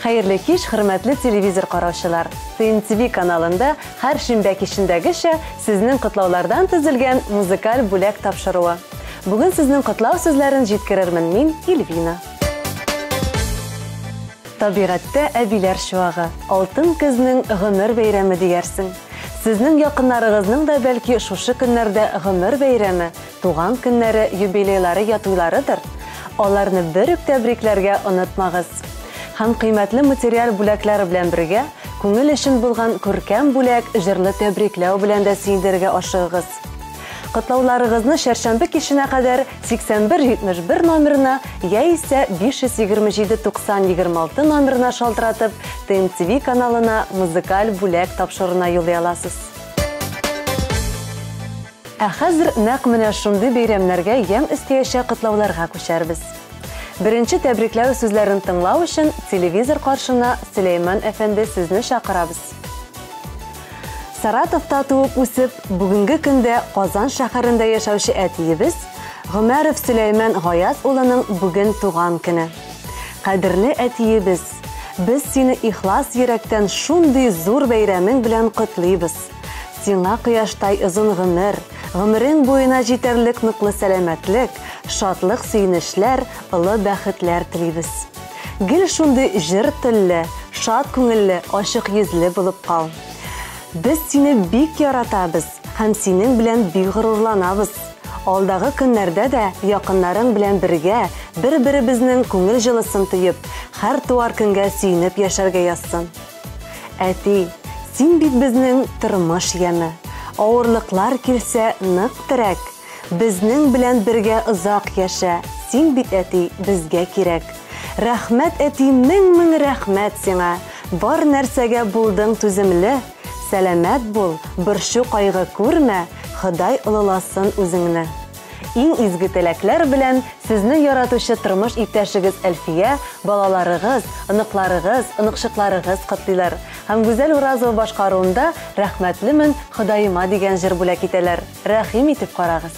Хәерле кич, хөрмәтле телевизор караучылар. ТНТV каналында һәр шимбә кичендәгечә сезнең котлаулардан төзелгән музыкаль бүләк тапшыруы. Бүген сезнең котлау сүзләрен җиткерермен мин, Ильвина. Табигатьтә әбиләр чуагы, алтын көзнең гомер бәйрәме диярсең. Сезнең якыннарыгызның да бәлки шушы көннәрдә гомер бәйрәме, туган көннәре, юбилейлары ятуйларыдыр. Аларны бер үк тәбрикләргә онытмагыз. Һәм кыйммәтле материал бүләкләре белән бергә күңел өчен булган күркәм бүләк җырлы тәбрикләү белән дә сөендерергә ашыгыгыз. Котлауларыгызны шәршәмбе киченә кадәр 8171 номерына яисә 5279026 номерына шалтыратып ТНТV каналына музыкаль бүләк тапшыруына юллый аласыз. Ә хәзер нәкъ менә шундый бәйрәмнәргә ямь өстәячәк котлауларга күчәрбез. Беренче тәбрикләү сүзләрен тыңлау өчен телевизор каршына Сөләйман әфәнде сезне чакырабыз. Саратовта туып үсеп, бүгенге көндә Казан шәһәрендә яшәүче әтиебез Гомәров Сөләйман Гаяз улының бүген туган көне. Кадерле әтиебез, без сине ихлас йөрәктән шундый зур бәйрәмең белән котлыйбыз. Сиңа кояштай озын гомер, гомерең буена җитәрлек ныклы сәламәтлек, шатлык, сөенешләр, олы бәхетләр телибез. Гел шундый җыр телле, шат күңелле, ачык йөзле булып кал. Без сине бик яратабыз һәм синең белән бик горурланабыз. Алдагы көннәрдә дә якыннарың белән бергә бер-беребезнең күңел җылысын тоеп, һәр туар көнгә сөенеп яшәргә язсын. Әти, син бит безнең тормыш яме. Авырлыклар килсә нык терәк. Безнең белән бергә озак яшә. Син бит әти безгә кирәк. Рәхмәт әти, мең рәхмәт сиңа. Бар нәрсәгә булдың түземле. Сәламәт бул, борчу кайгы күрмә. Ходай олыласын үзеңне. Иң изге теләкләр белән сезне яратучы тормыш иптәшегез Әлфия, балаларыгыз, оныкларыгыз, оныкшыкларыгыз котлыйлар. Һәм Гүзәл Уразова башкаруында рәхмәтлемен Ходаема дигән җыр бүләк итәләр. Рәхим итеп карагыз.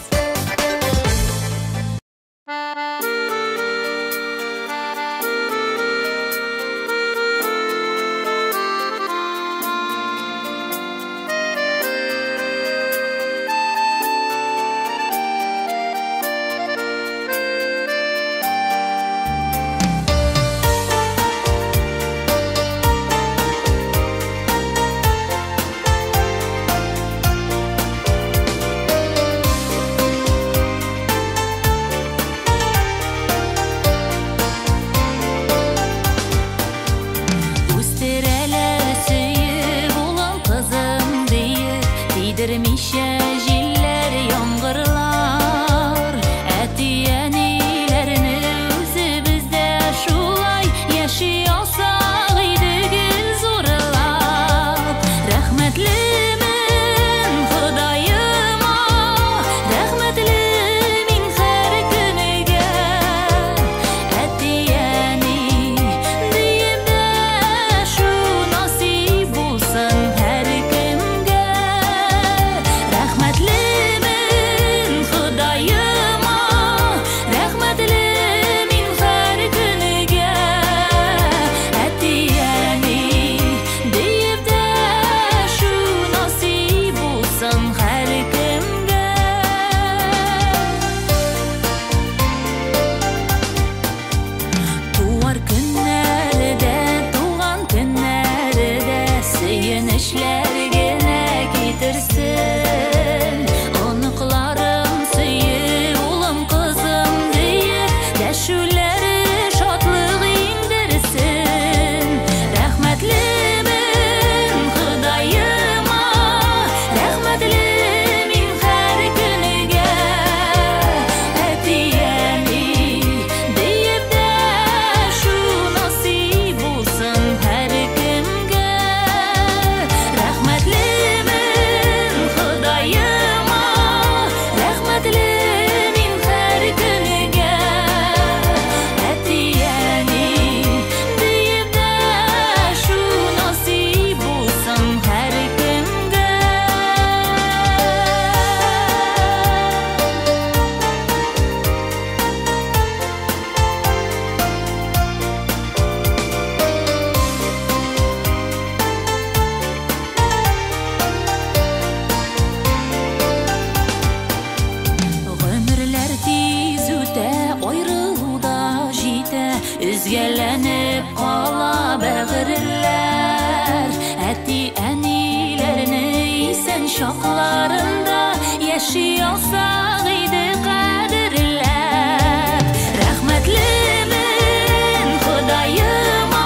Сүйініп қала бәғірілер Әтті әнилеріні исен шоқларында Яши алсақ иді қадірлер Рәхмәтлімін Құдайыма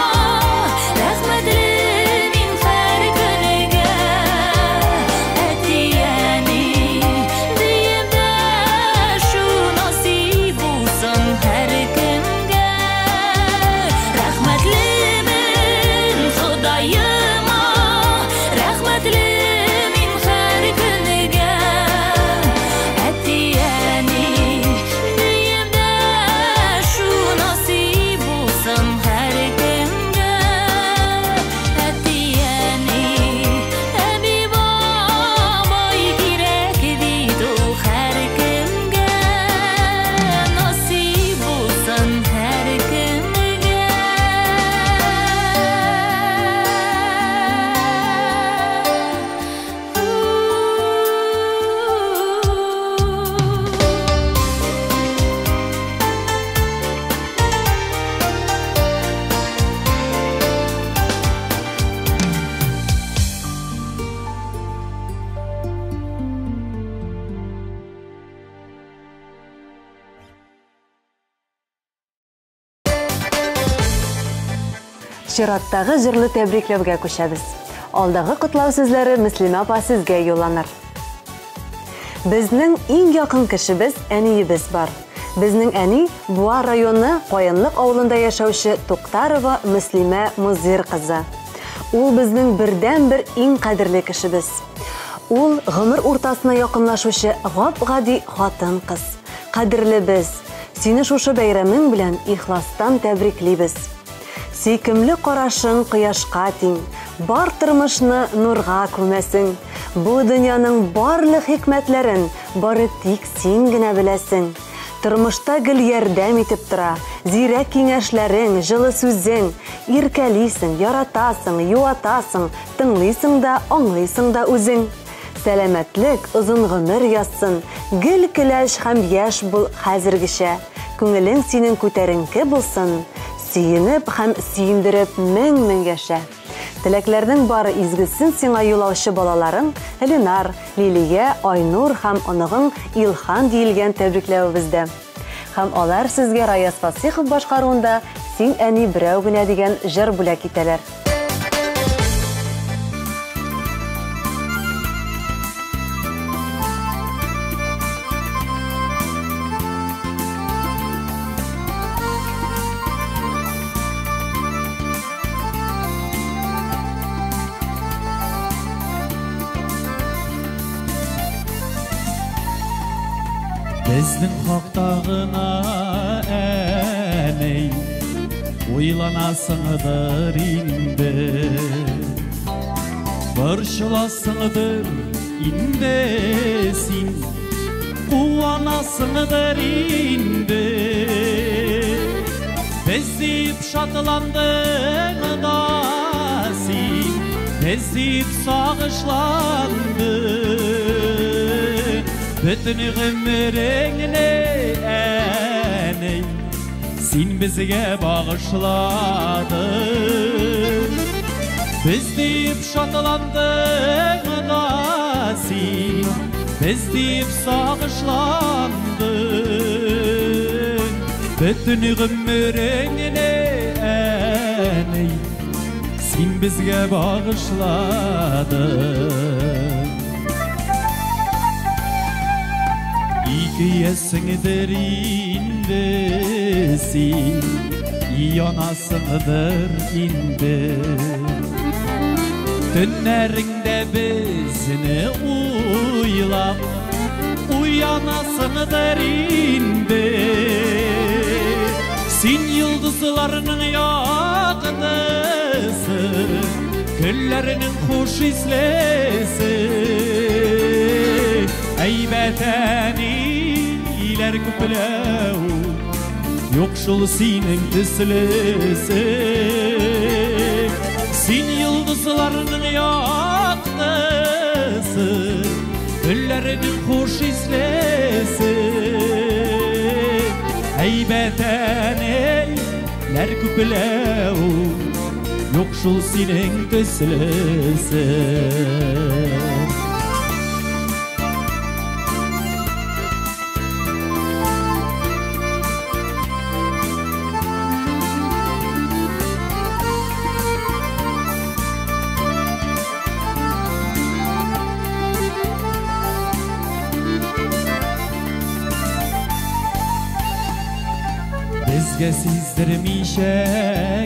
Рәхмәтлімін әр күніге Әтті әни дейімді шу насип болсын әр кімге Рәхмәтлімін Құдайыма Рәхмәтлімін әр күніге Әтті әни дейімді шу насип болсын әр кімге Әтті әни әби бабай керек дейді ол әр кімге насип болсын әр кімге Чираттагы җырлы тәбрикләүгә күчәбез. Алдагы котлау сүзләре Мөслимә апа сезгә юлланыр. Безнең иң якын кешебез әниебез бар. Безнең әни Буа районы Каенлык авылында яшәүче Туктарова Мөслимә Музир кызы. Ул безнең бердән-бер иң кадерле кешебез. Ул гомер уртасына якынлашучы гап-гади хатын кыз. Кадерле без, сине шушы бәйрәмең белән ихластан тәбриклибез. Сөйкемле карашың кояшка тиң, бар тормышны нурга күмәсең. Бу дөньяның барлык хикмәтләрен бары тик син генә беләсең. Тормышта гел ярдәм итеп тора, зирәк киңәшләрең, җылы сүзең, иркәлисең, яратасың, юатасың, тыңлыйсың да, аңлыйсың да үзең. Сәламәтлек, озын гомер язсын, гел көләш һәм яшь бул хәзергечә. Күңелең синең күтәренке булсын. Сөйініп һәм сөйіндіріп мең-мең яшә. Теләкләрнең бары изгесен сиңа юлаучы балаларың Элинар, Лилия, Айнур һәм оныгың Илхан диелгән тәбрикләвебездә. Һәм алар сезгә Раяз Фасихов башкаруында Син әни берәү генә дигән җыр бүләк итәләр. Безнең хактагына әней уйланасыңдыр инде, борчыласыңдыр инде син, куанасыңдыр инде. Без дип шатландың да син, без дип сагышландың. Bütün ömrüngni әней син безгә багышладың. Без дип шатландың да син, без дип сагышландың. Bütün ömrüngni әней син безгә багышладың. Икиясыңдыр инде син, янасыңдыр инде. Төннәреңдә безне уйлап, уянасыңдыр инде. Син йолдызларның яктысы, көннәрнең хуш ислесе. Әйбәт әниләр күпләү, юк шул синең төслесе. Син йолдызларның яктысы, көннәрнең хуш ислесе. Әйбәт әниләр lär köpüleu yok şol senin töslesin Bizge sizdirmişe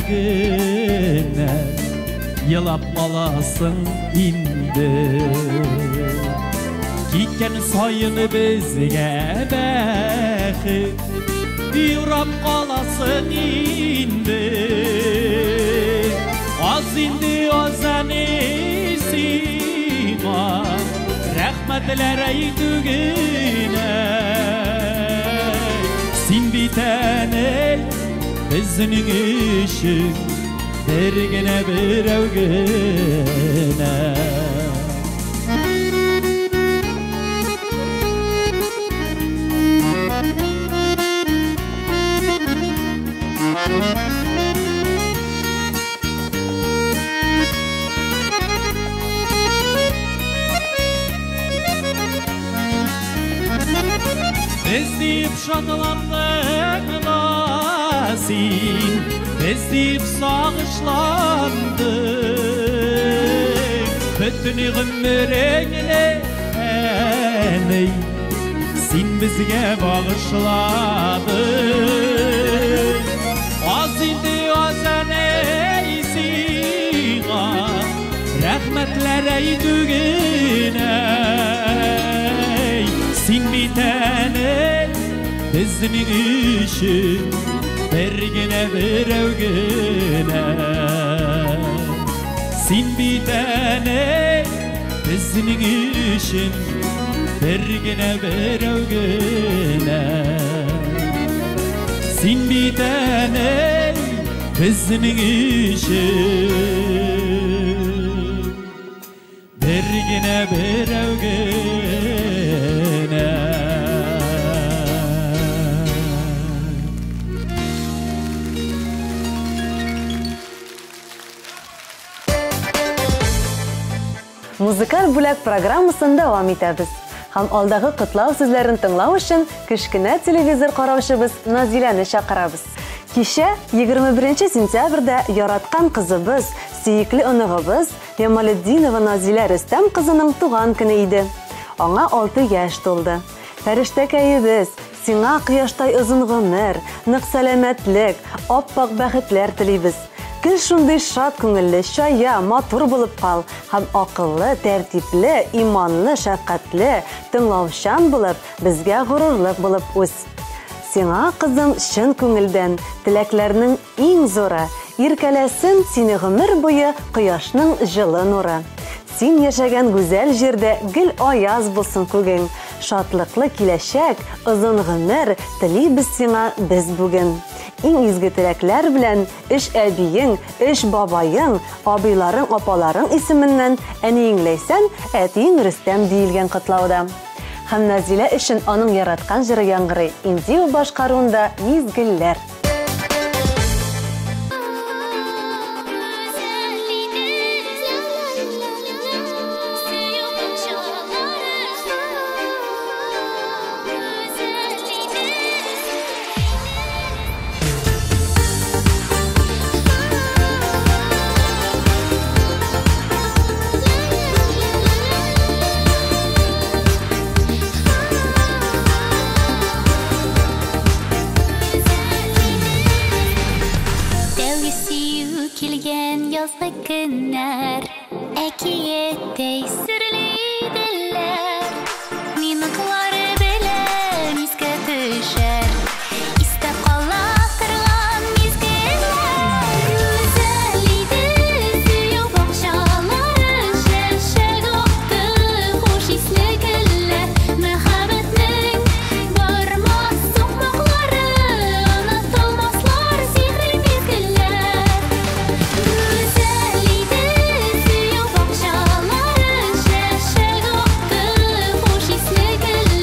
günler Yılap alasın indi Kikken sayını bizge bəxi Yurap alasın indi Az indi azanısına Rəhmətlər eytügüne Sin bitene bizning işin Bergine bir evgine Biz deyip şanlandık nasin Biz deyip sağışlandık Bütün ömrüne ey Sen bizge bağışladın Az indi azan eysina Rəhmətlər eytügüne Sen bitene bizning işin Bergine bir evgine Sen bitene bizning işin Bergine bir evgine Sen bitene bizning işin Bergine bir evgine Muzikal Bulak programmasında devam etamiz. Ham alдағы құтлау сүзләрен тыңлау өчен кичкенә телевизор караучыбыз Назиләне чакырабыз. Кичә 21 сентябрьдә яраткан кызыбыз, сөекле оныгыбыз Ямалетдинова Назилә Рөстәм кызының туган көне иде. Аңа 6 яшь тулды. Фәрештәкәебез, сиңа кояштай озын гомер, нык сәламәтлек, аппак бәхетләр телибез. Кел шундый шат күңелле, чая, матур булып кал, һәм акыллы, тәртипле, иманлы, шәфкатьле, тыңлаучан булып, безгә горурлык булып үс. Сиңа кызым чын күңелдән теләкләрнең иң зуры, иркәләсен сине гомер буе кояшның җылы нуры. Син яшәгән гүзәл җирдә гел аяз булсын күгең, шатлыклы киләчәк, озын гомер телибез сиңа без бүген. Иң изге теләкләр белән эш әбиең, эш бабайың, абыйларың, апаларың исеменнән әниең Ләйсән, әтиең Рөстәм диелгән котлауда. Һәм Назилә өчен аның яраткан җыры яңгырый. Индио башкаруында мизгелләр. Yazlı günler Ekiyette sürlüydüler Minukları bilen iske düşer İstep kalak kırılan mizgiller Güzeliydi suyu bakşaları Şerşer doktu hoş isli güller Mehabetinin varmaz sokmakları Anlatılmazlar sihri mizgiller Güzeliydi suyu bakşaları Şerşer doktu hoş isli güller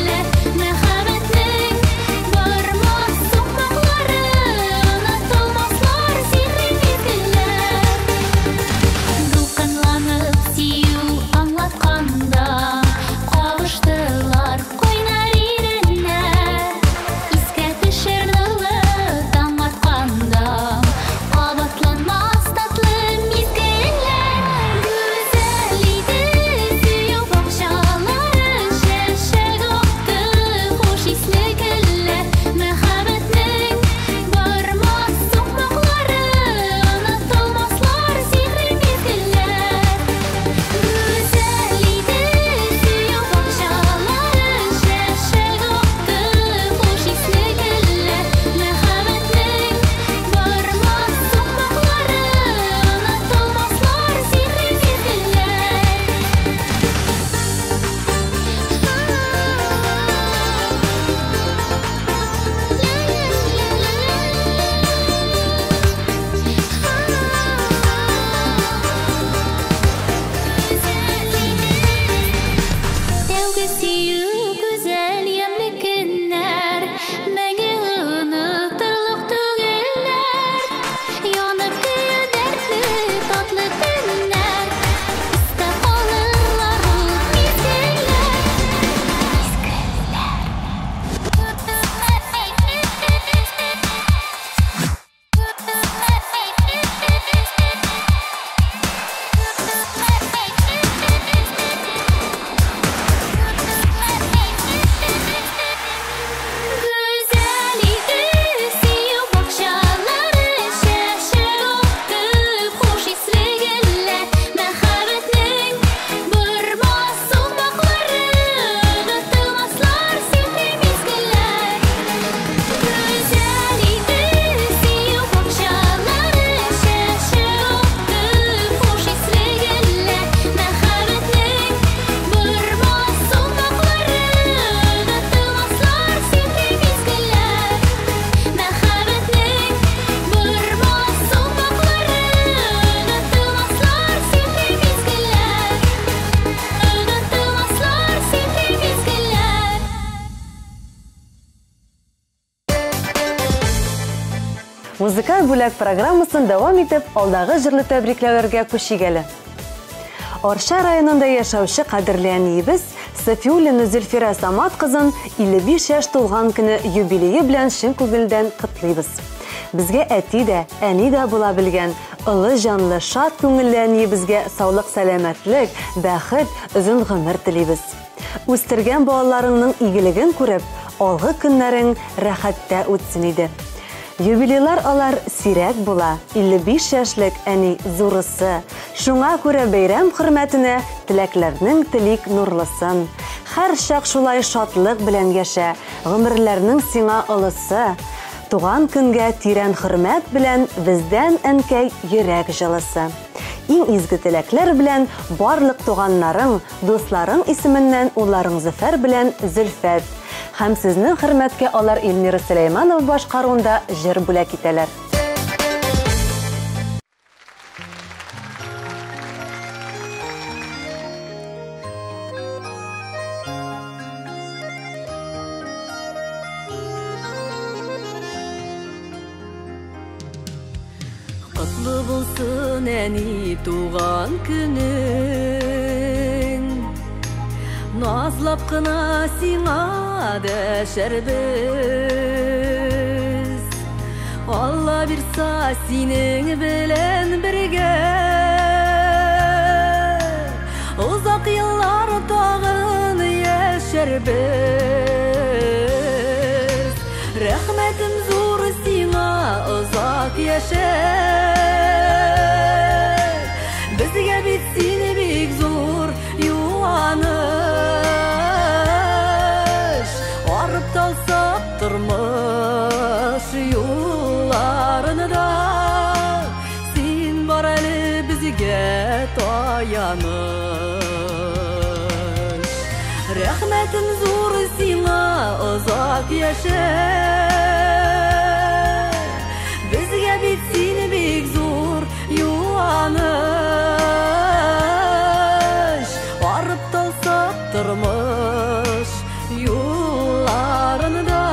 Музыкаль бүләк программасын дәвам итеп, алдагы җырлы тәбрикләүләргә күчигәле. Орша районында яшәүче кадерле әниебез Сафиуллина Зөлфира Самат кызын 55 яшь тулган көне юбилее белән чын күңелдән котлыйбыз. Безгә әти дә, әни дә була белгән, ылы җанлы, шат күңелле әниебезгә саулык, сәламәтлек, бәхет, озын гомер телибез. Үстергән балаларыңның игелеген күреп, алгы көннәрең рәхәттә үтсен иде. Юбилейлар алар сирәк була, 55 яшьлек әни зурысы. Шуңа күрә бәйрәм хөрмәтенә теләкләрнең телик нурлысын. Һәр чак шулай шатлык белән яшә, гомерләрнең сиңа ылысы. Туган көнгә тирән хөрмәт белән бездән әнкәй йөрәк җылысы. Иң изге теләкләр белән барлык туганнарың, дусларың исеменнән улларың Зөфәр белән Зөлфәт. Һәм сезнең хөрмәткә алар Илмира Сөләйманова башкаруында җыр бүләк итәләр. Котлы булсын әни туган көнең, назлап кына сиңа дәшәрбез. Алла бирса синең белән бергә, узак еллар тагын яшәрбез. Рәхмәтем зур сиңа озак яшә. Безгә бит син бик зур юаныш. Арып талсак тормыш юлларында, син бар әле безгә таяныш. Рәхмәтем зур сиңа озак яшә. Безгә бит син бик зур юаныш. Арып талсак тормыш юлларында,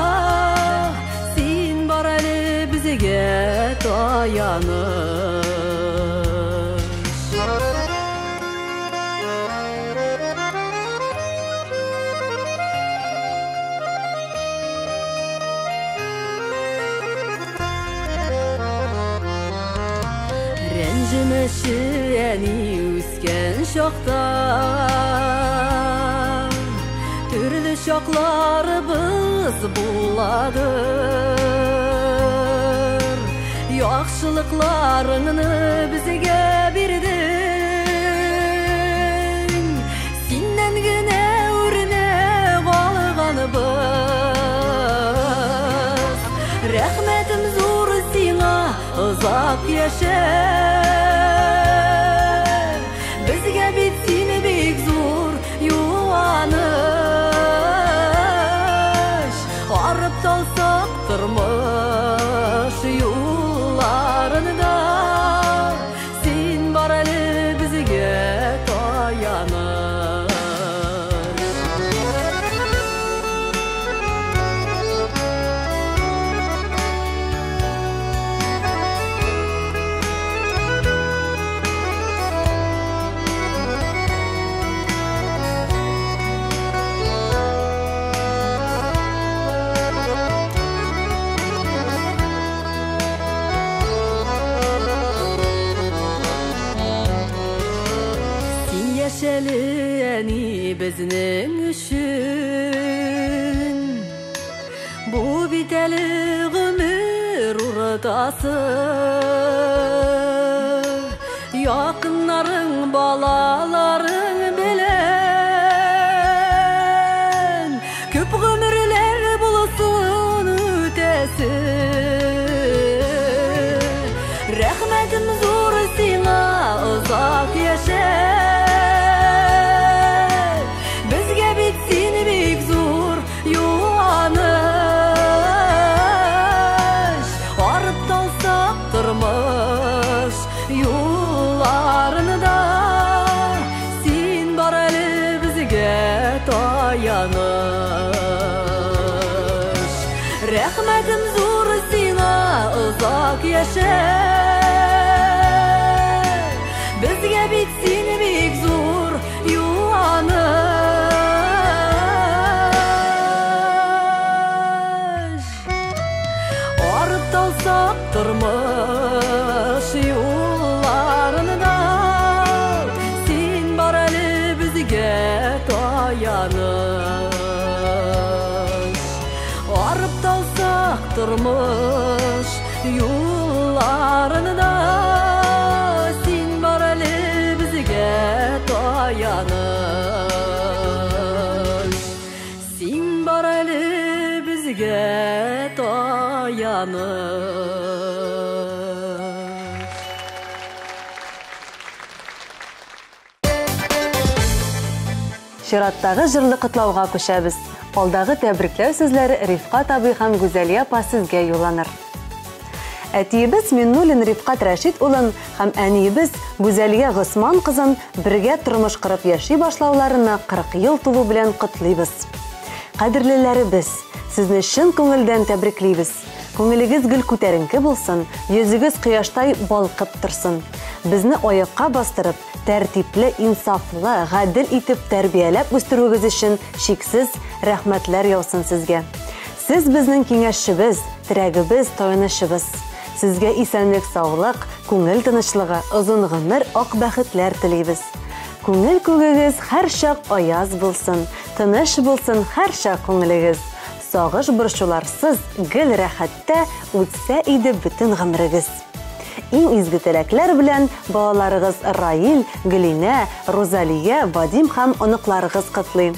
син бар әле безгә таяныш. Рәнҗемәші әни үскән шақта, түрлі шақларыбыз буладыр. Яхшылыкларыңны безгә бирдең, синнән генә үрнәк алганбыз. Рәхмәтем зур сиңа озак яшә. Безгә бит син бик зур юаныш. Арып талсак тормыш юлларында, син бар әле безгә таяныш. Яшәле әни безнең өчен, бу бит әле гомер уртасы. Якыннарың, балаларың белән күп гомерләр булсын үтәсен. Рәхмәтем зур сиңа озак яшә. Син бик зур юаныш. Арып талсак тормыш юлларында, яшәр. Безгә бит син бик зур юаныш. Арып талсак тормыш юлларында, син бар әле безгә таяныш. Арып талсак тормыш юлларында, син бар әле безгә таяныш. Син бар әле безгә таяныш. Чираттагы җырлы котлауга күчәбез. Алдагы тәбрикләү сүзләре Рифкат абый һәм Гүзәлия апа сезгә юлланыр. Әтиебез Миннуллин Рифкат Рәшит улын һәм әниебез Гүзәлия Госман кызын бергә тормыш корып яши башлауларына 40 ел тулу белән котлыйбыз. Кадерлеләребез, сезне чын күңелдән тәбриклибез. Күңелегез гел күтәренке булсын, йөзегез кояштай балкып торсын. Безне аякка бастырып, тәртипле, инсафлы, гадел итеп тәрбияләп үстерүегез өчен шиксез рәхмәтләр яусын сезгә. Сез безнең киңәшчебез, терәгебез, таянышыбыз. Сезгә исәнлек, саулык, күңел тынычлыгы, озын гомер, ак бәхетләр телибез. Күңел күгегез һәр чак аяз булсын, тыныч булсын һәр чак күңелегез. Сагыш борчуларсыз, гел рәхәттә үтсә иде бөтен гомерегез. Иң изге теләкләр белән балаларыгыз Раил, Гөлинә, Розалия, Вадим һәм оныкларыгыз котлый.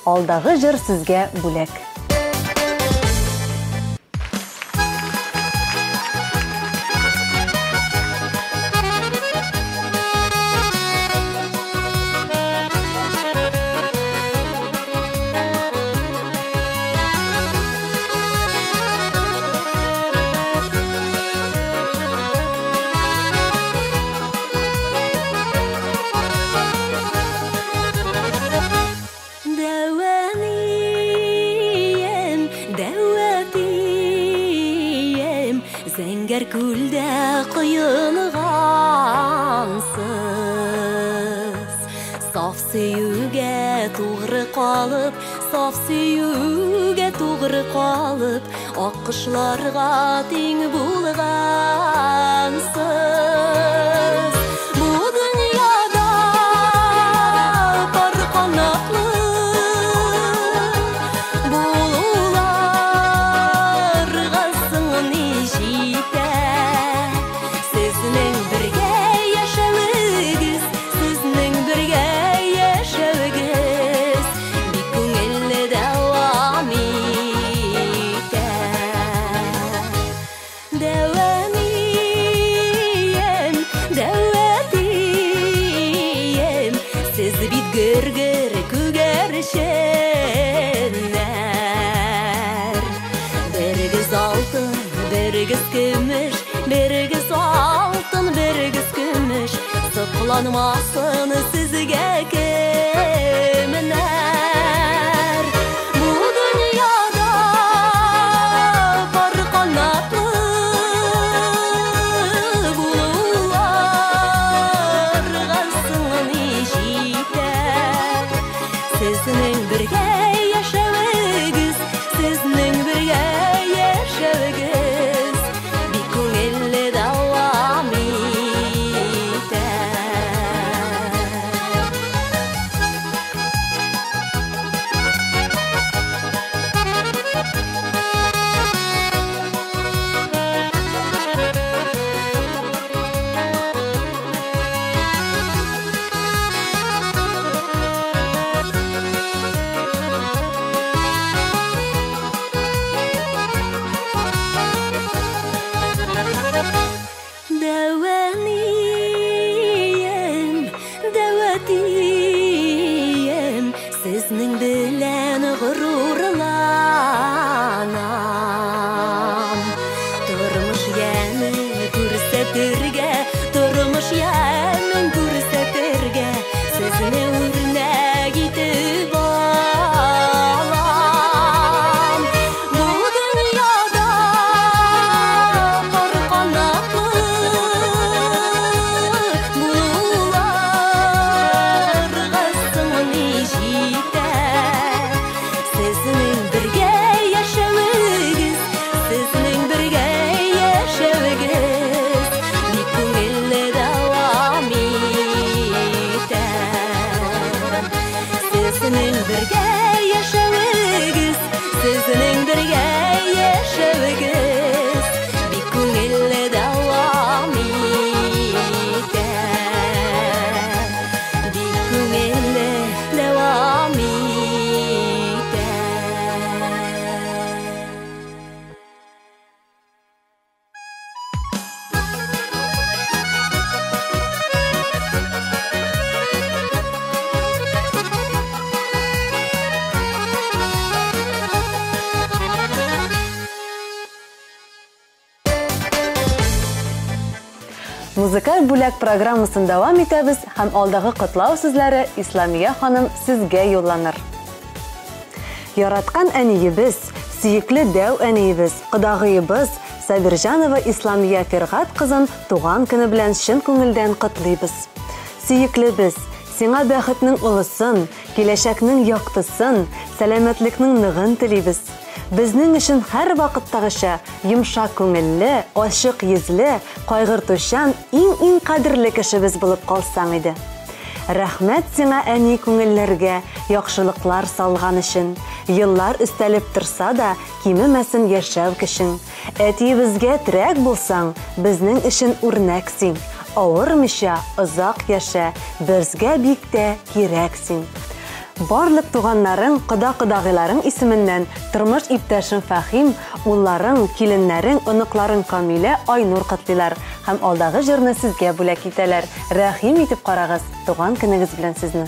Алдагы җыр сезгә бүләк. Зәңгәр күлдә коенғансыз, саф сөюгә тугры калып, саф сөюгә тугры калып, ак кошларга тиң булгансыз. Бу дөньяда бар канатлы булуларга сыңны җитә. Сезнең бергә яшәвегез, сезнең бергә яшәвегез бик күңелле дәвам итә. Дәвам итәм, сез бит гөр-гөр күгәрченнәр. Берегез алтын, берегез көмеш, берегез алтын, берегез көмеш, сокланмасын сезгә кемнәр. Бу дөньяда бар канатлы булуларга сыңны җитә. Сезнең бергә яшәвегез, сезнең бергә яшәвегез бик күңелле дәвам итә. Музыкаль бүләк программасын дәвам итәбез һәм алдагы котлау сүзләре Исламия ханым сезгә юлланыр. Яраткан әниебез, сөекле дәү әниебез, кодагыебыз Сабирҗанова Исламия Фергат кызын туган көне белән чын күңелдән котлыйбыз. Сөеклебез, сиңа бәхетнең улысын, киләчәкнең яктысын, сәламәтлекнең ныгын телибез. Безнең өчен һәр вакыттагыча йомшак күңелле, ачык йөзле, кайгыртучан, иң кадерле кешебез булып калсаң иде. Рәхмәт сиңа әни күңелләргә, яхшылыклар салган өчен. Еллар өстәлеп торса да, кимемәсен яшәү кешең. Әтиебезгә терәк булсаң, безнең өчен үрнәксең. Авырмыйча озак яшә, безгә бик тә кирәксең. Барлык туганнарың, кода-кодагыйларың исеменнән тормыш иптәшем Фәхим, улларың, киленнәрең, оныкларың Камилә, Айнур котлыйлар һәм алдагы җырны сезгә бүләк итәләр. Рәхим итеп карагыз, туган көнегез белән сезне.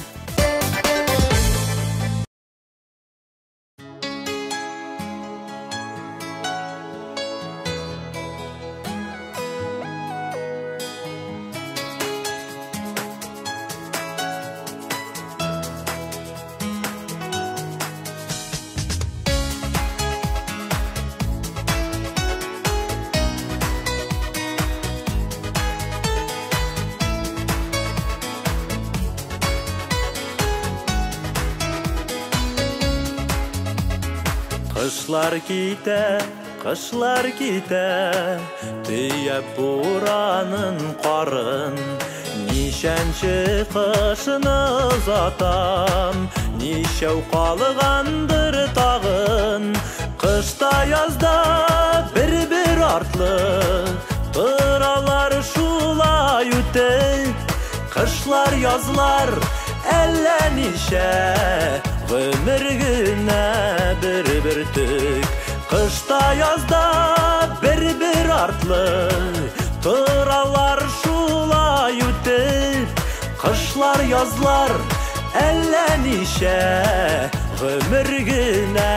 Кышлар китә, төяп буранын карын. Нишәнче кышны озатам, нишәү калгандыр тагын. Кышта язда бер артлы, торалар шулай үтеп. Кышлар язлар әллә нишә, гомер генә бер төк. Кышта язда бер артлы, торалар шулай үтеп. Кышлар язлар әллә нишә, гомер генә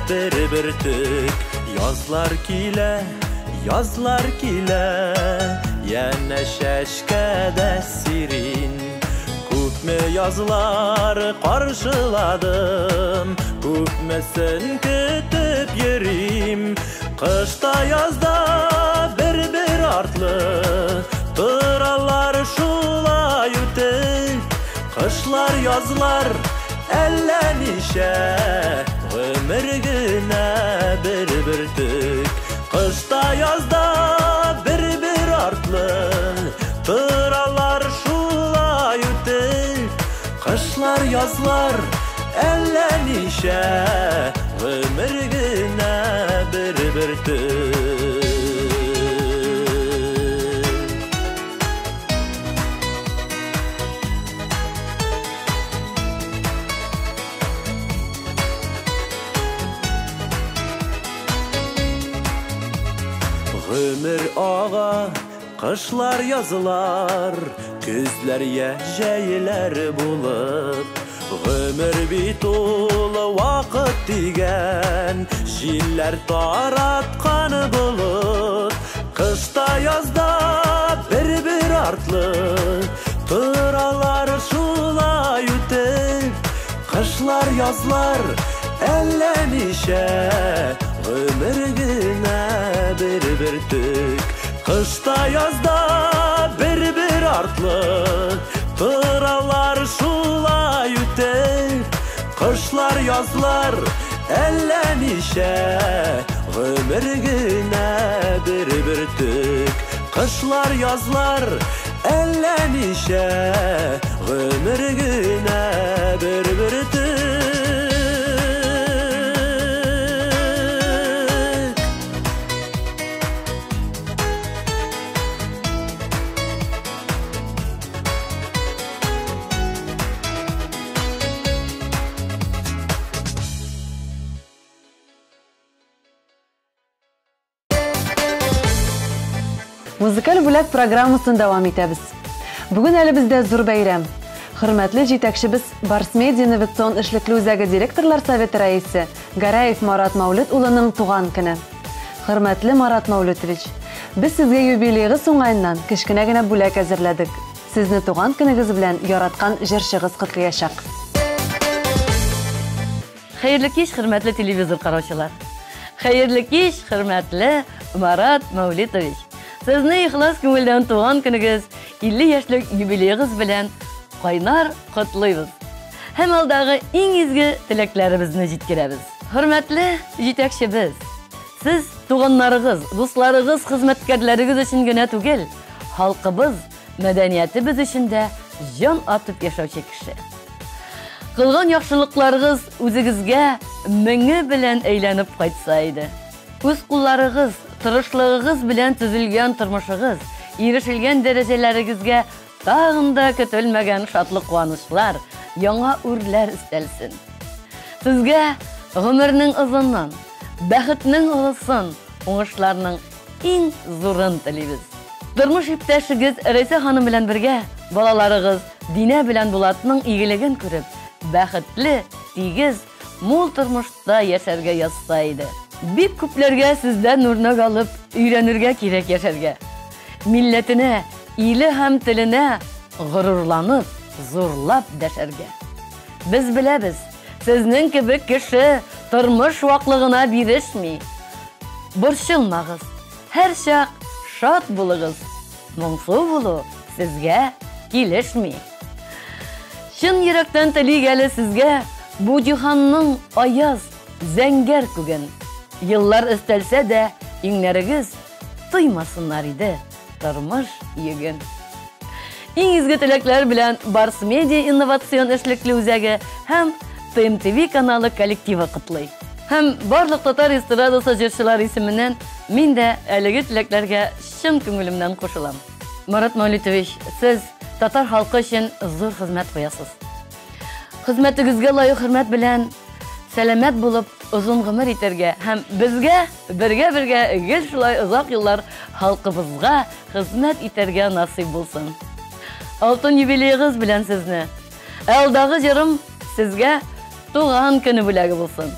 бер төк. Язлар килә, янә чәчкәдә сирин. Күпме язлар каршыладым, күпмесен көтеп йөрим. Кышта язда бер артлы, торалар шулай үтеп. Кышлар язлар әллә нишә, гомер генә бер төк. Кышта язда бер артлы, торалар шулай үтеп. Кышлар язлар әллә нишә, гомер генә бер төк. Гомер ага, кышлар язлар, күзләр җәйләр булып. Гомер бит ул вакыт дигән, җилләр тараткан булып. Кышта язда бер артлы, торалар шулай үтеп. Кышлар язлар әллә нишә, гомер генә бер төк. Кышта язда бер артлы, торалар шулай үтеп. Кышлар язлар әллә нишә, гомер генә бер төк. Кышлар язлар әллә нишә, гомер генә бер төк. Музыкаль бүләк программасын дәвам итәбез. Бүген әле бездә зур бәйрәм. Хөрмәтле җитәкчебез Барсмедиа инновацион эшлекле үзәге директорлар советы рәисе Гараев Марат Мәүлид улының туган көне. Хөрмәтле Марат Мәүлидович, Без сезгә юбилейгыз уңайыннан кечкенә генә бүләк әзерләдек. Сезне туган көнегез белән яраткан җырчыгыз котлаячак. Хәерле кич, хөрмәтле телевизор караучылар. Хәерле кич, хөрмәтле Марат Мәүлитович. Сезне ихлас күңелдән туган көнегез, 50 яшьлек юбилейгыз белән кайнар котлыйбыз. Һәм алдагы иң изге теләкләребезне җиткерәбез. Хөрмәтле җитәкчебез, сез туганнарыгыз, дусларыгыз, хезмәткәрләрегез өчен генә түгел, халкыбыз, мәдәниятебез өчен дә җан атып яшәүче кеше. Кылган яхшылыкларыгыз үзегезгә меңе белән әйләнеп кайтса иде. Үз кулларыгыз, тырышлыгыгыз белән төзелгән тормышыгыз, ирешелгән дәрәҗәләрегезгә тагын да көтелмәгән шатлык куанышлар, яңа үрләр өстәлсен. Сезгә гомернең озынын, бәхетнең олысын, уңышларның иң зурын телибез. Тормыш иптәшегез Рәйсә ханым белән бергә балаларыгыз Динә белән Булатның игелеген күреп, бәхетле, тигез, мул тормышта яшәргә язса иде. Бик күпләргә сездән үрнәк алып, өйрәнергә кирәк яшәргә. Милләтенә, иле һәм теленә горурланып, зурлап дәшәргә. Без беләбез, сезнең кебек кеше тормыш ваклыгына бирешми. Борчылмагыз, һәр чак шат булыгыз. Моңсу булу сезгә килешми. Чын йөрәктән телик әле сезгә бу җиһанның аяз, зәңгәр күген. Еллар өстәлсә дә, иңнәрегез тоймасыннар иде тормыш йөген. Иң изге теләкләр белән Барс Медиа инновацион эшлекле үзәге һәм ТМТV каналы коллективы котлый. Һәм барлык татар эстрадасы җырчылар исеменнән мин дә әлеге теләкләргә чын күңелемнән кушылам. Марат Мәүлитович, сез татар халкы өчен зур хезмәт куясыз. Хезмәтегезгә лаек хөрмәт белән сәламәт булып озын гомер итәргә һәм безгә бергә гел шулай озак еллар халкыбызга хезмәт итәргә насыйп булсын. Алтын юбилейгыз белән сезне. Алдагы җырым сезгә туган көне бүләге булсын.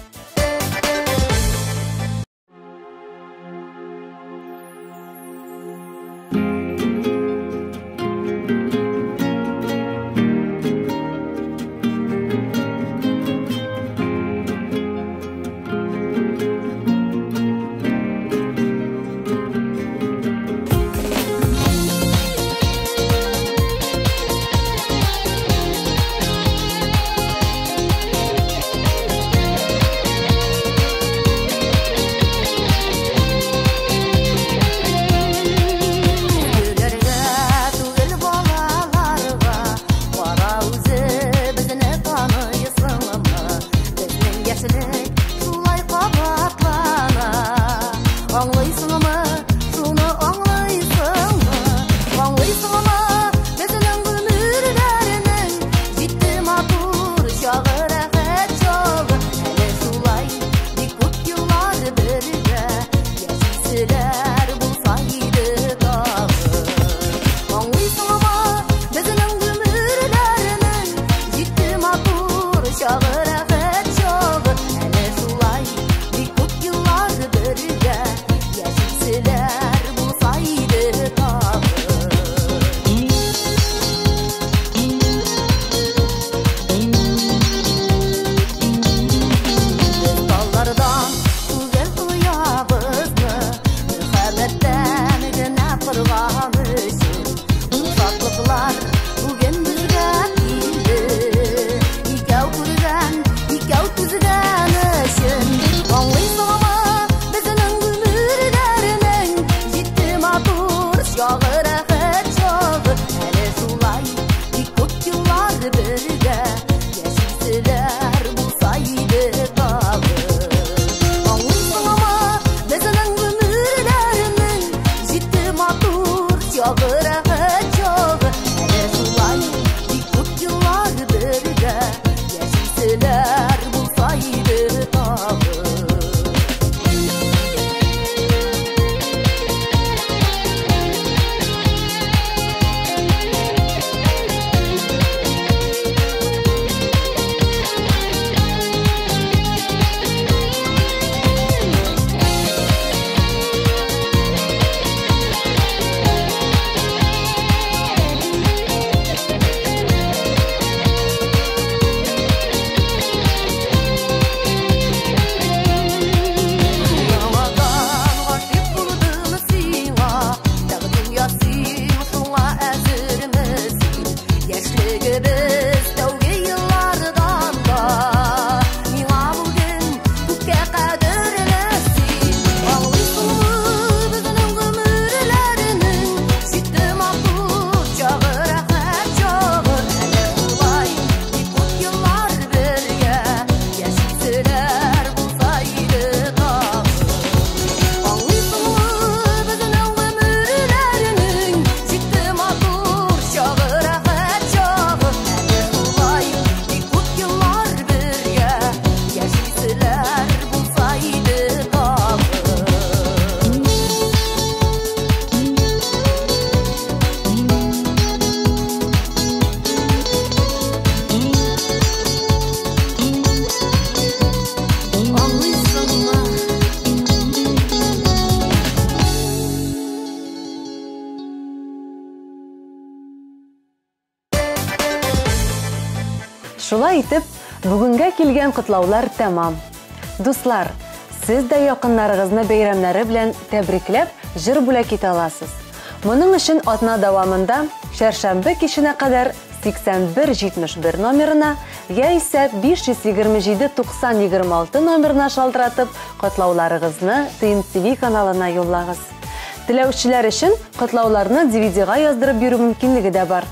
Шулай итеп, бүгенгә килгән котлаулар тәмам. Дуслар, сез дә якыннарыгызны бәйрәмнәре белән тәбрикләп, җыр бүләк итә аласыз. Моның өчен атна дәвамында шәршәмбе киченә кадәр 8171 номерына яисә 527-9026 номерына шалтыратып, котлауларыгызны ТНТV каналына юллагыз. Теләүчеләр өчен котлауларны DVD-га яздырып бирү мөмкинлеге дә бар.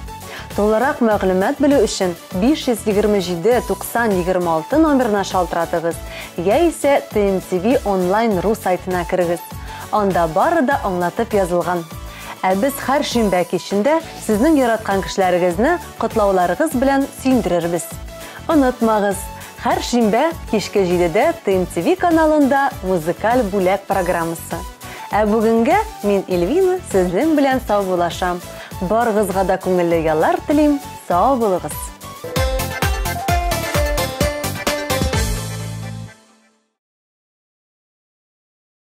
Толырак мәгълүмат белү өчен 527-9026 номерына шалтыратыгыз яисә ТНТV онлайн.ру сайтына кирегез. Анда бары да аңлатып язылган. Ә без һәр шимбә кичендә сезнең яраткан кешеләрегезне котлауларыгыз белән сөендерербез. Онытмагыз, һәр шимбә кичке 7-дә ТНТV каналында музыкаль бүләк программасы. Ә бүгенгә мин Эльвина сезнең белән сау булашам. Барыгызга да күңелле яллар телим. Сау булыгыз.